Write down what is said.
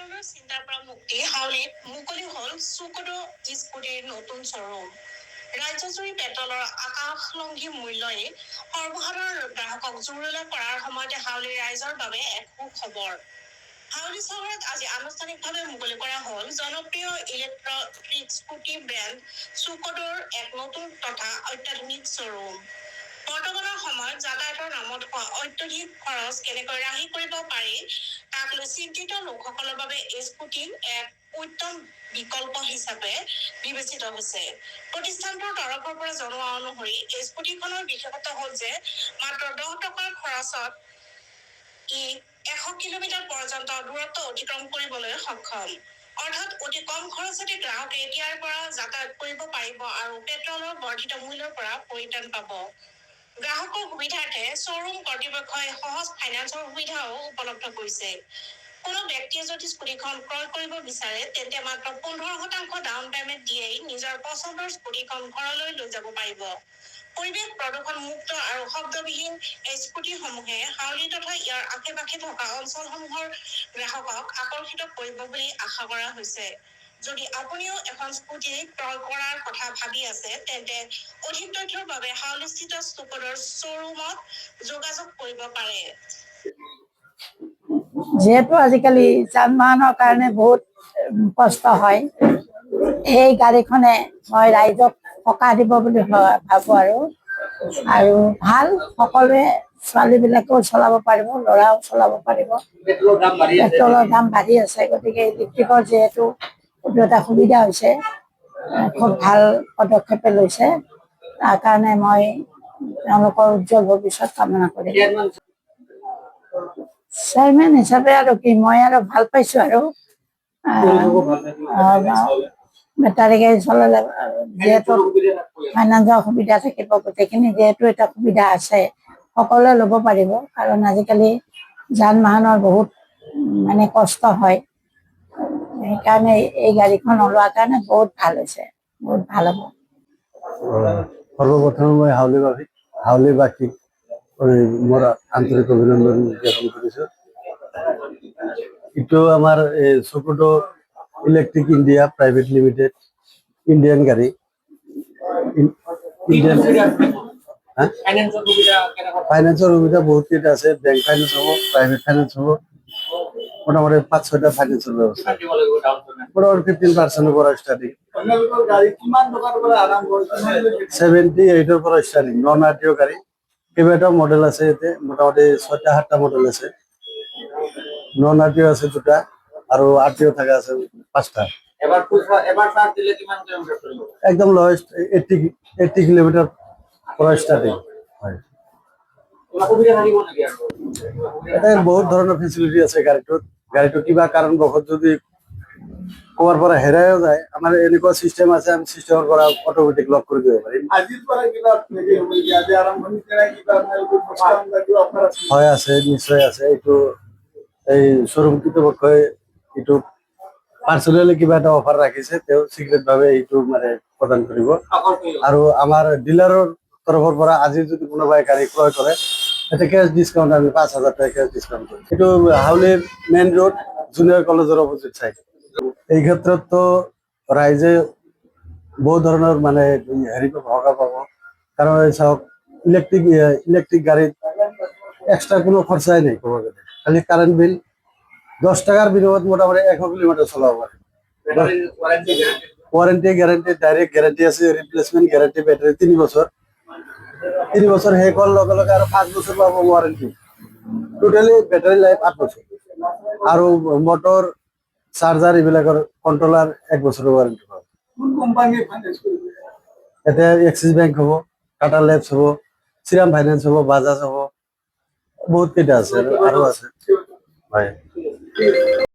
ধৰণৰ চিন্তাৰ পৰা মুক্তি হাউলিত মুকলি হ'ল চুকডো স্কুটিৰ নতুন শ্বৰুম। ৰাজ্যজুৰি পেট্ৰলৰ আকাশলংঘী মূল্যই সৰ্বসাধাৰণ গ্ৰাহকক জুৰুলা কৰাৰ সময়তে হাউলিৰ ৰাইজৰ বাবে এক সুখবৰ। হাউলি চহৰত আজি আনুষ্ঠানিকভাৱে মুকলি কৰা হ'ল জনপ্ৰিয় ইলেক্ট্ৰিক স্কুটি ব্ৰেণ্ড চুকডোৰ এক নতুন তথা অত্যাধুনিক শ্বৰুম। বৰ্তমানৰ সময়ত যাতায়াতৰ নামত হোৱা অত্যধিক খৰচ কেনেকৈ ৰাহি কৰিব পাৰি তাক লৈ চিন্তিত লোকসকলৰ বাবে এই স্কুটি এক উত্তম বিকল্প হিচাপে বিবেচিত হৈছে। প্ৰতিষ্ঠানটোৰ তৰফৰ পৰা জনোৱা অনুসৰি এই স্কুটিখনৰ বিশেষত্ব হ'ল যে মাত্ৰ 10 টকাৰ খৰচত ই 100 কিলোমিটাৰ পৰ্যন্ত দূৰত্ব অতিক্ৰম কৰিবলৈ সক্ষম। অৰ্থাৎ অতি কম খৰচতে গ্ৰাহকে এতিয়াৰ পৰা যাতায়াত কৰিব পাৰিব আৰু পেট্ৰলৰ বৰ্ধিত মূল্যৰ পৰা পৰিত্ৰাণ পাব। গ্ৰাহকৰ সুবিধাৰ্থে শ্বৰুম কৰ্তৃপক্ষই সহজ ফাইনেন্সৰ সুবিধাও উপলব্ধ কৰিছে। কোনো ব্যক্তিয়ে যদি স্কুটিখন ক্ৰয় কৰিব বিচাৰে তেন্তে মাত্ৰ 15% ডাউন পেমেণ্ট দিয়েই নিজৰ পচন্দৰ স্কুটিখন ঘৰলৈ লৈ যাব পাৰিব। পৰিৱেশ প্ৰদূষণ মুক্ত আৰু শব্দবিহীন এই স্কুটিসমূহে হাউলি তথা ইয়াৰ আশে-পাশে থকা অঞ্চলসমূহৰ গ্ৰাহকক আকৰ্ষিত কৰিব বুলি আশা কৰা হৈছে। যদি আপুনিও এখন স্কুটি ক্ৰয় কৰাৰ কথা ভাবি আছে তেন্তে অধিক তথ্যৰ বাবে হাউলিস্থিত চুকডোৰ শ্বৰুমত যোগাযোগ কৰিব পাৰে। যেহেতু আজিকালি যান-বাহনৰ কাৰণে বহুত কষ্ট হয়, এই গাড়ীখনে মই ৰাইজক সকাহ দিব বুলি ভাবো আৰু ভাল সকলোৱে ছোৱালীবিলাকেও চলাব পাৰিব, ল'ৰাও চলাব পাৰিব। পেট্ৰলৰ দাম বাঢ়ি আছে, গতিকে ইলেক্ট্ৰিকৰ যিহেতু এইটো এটা সুবিধা হৈছে, খুব ভাল পদক্ষেপে লৈছে। তাৰ কাৰণে মই তেওঁলোকৰ উজ্জ্বল ভৱিষ্যত কামনা কৰিম। চেয়াৰমেন হিচাপে আৰু কি মই আৰু ভাল পাইছো আৰু বেটাৰী গাড়ী চলালে যিহেতু ফাইনেন্সৰ সুবিধা থাকিব, গোটেইখিনি যিহেতু এটা সুবিধা আছে সকলোৱে ল'ব পাৰিব। কাৰণ আজিকালি যান-বাহনৰ বহুত মানে কষ্ট হয়, সেইকাৰণে এই গাড়ীখন ওলোৱাৰ কাৰণে বহুত ভাল হৈছে, বহুত ভাল হ'ব। সৰ্বপ্ৰথম মই হাউলিবাসীক মোৰ আন্তৰিক অভিনন্দন জ্ঞাপন কৰিছো। এইটো আমাৰ Chukdo electric India private limited Indian গাড়ী। ফাইনেন্সৰ সুবিধা বহুত কেইটা আছে, বেংক ফাইনেন্স হ'ব, প্ৰাইভেট ফাইনেন্স হ'ব, মোটামুটি 5-6টা ফাইনেন্সৰ ব্যৱস্থা। মোটামুটি 15% পৰা ষ্টাৰ্টিং, 78ৰ পৰা ষ্টাৰ্টিং। নন আৰটিঅ গাড়ী কেইবাটাও মডেল আছে, ইয়াতে মোটামুটি 6টা-7টা মডেল আছে। নন আৰটিঅ আছে 2টা আৰু আৰটিঅ থকা আছে 5টা। একদম লয়েষ্ট 80 কিলোমিটাৰ পৰা ষ্টাৰ্টিং হয়। এটা বহুত ধৰণৰ ফেচিলিটি আছে গাড়ীটোত। গাড়ীটো কিবা কাৰণবশত যদি ক'ৰবাৰ পৰা হেৰাইও যায়, আমাৰ এনেকুৱা চিষ্টেম আছে, আমি চিষ্টেমৰ পৰা অট'মেটিক লক কৰি দিব পাৰিম। হয় আছে, নিশ্চয় আছে। এইটো এই শ্বৰুম কৰ্তৃপক্ষই এইটো পাৰ্চনেলি কিবা এটা অফাৰ ৰাখিছে, তেওঁ চিক্ৰেটভাৱে এইটো মানে প্ৰদান কৰিব। আৰু আমাৰ ডিলাৰৰ তৰফৰ পৰা আজি যদি কোনোবাই গাড়ী ক্ৰয় কৰে এটা কেছ ডিছকাউণ্ট, আমি 5,000 টকা কেছ ডিছকাউণ্ট কৰিম। এইটো হাউলিৰ মেইন ৰোড জুনিয়ৰ কলেজৰ অপজিট চাইড। এই ক্ষেত্ৰততো ৰাইজে বহুত ধৰণৰ মানে হেৰি সকাহ পাব। কাৰণ চাওক, ইলেক্ট্ৰিক গাড়ীত এক্সট্ৰা কোনো খৰচাই নাই, ক'ব গ'লে খালি কাৰেণ্ট বিল। 10 টাকাৰ বিনিময়ত মোটামুটি 100 কিলোমিটাৰ চলাব পাৰে। ওৱাৰেণ্টি গ্যাৰেণ্টি, ডাইৰেক্ট গ্যাৰেণ্টি আছে, ৰিপ্লেচমেণ্ট গ্যাৰেণ্টি বেটাৰী 3 বছৰ। 3 বছৰ শেষ হোৱাৰ লগে লগে আৰু 5 বছৰ পাব ওৱাৰেণ্টি। টোটেলি বেটাৰী লাইফ 8 বছৰ। আৰু মটৰ, চাৰ্জাৰ এইবিলাকৰ কণ্ট্ৰলাৰ 1 বছৰৰ ওৱাৰেণ্টি পাব। এতিয়া এক্সিছ বেংক হ'ব, টাটা লেবছ হ'ব, শ্ৰীৰাম ফাইনেন্স হ'ব, বাজাজ হ'ব, বহুত কেইটা আছে আৰু আছে হয়।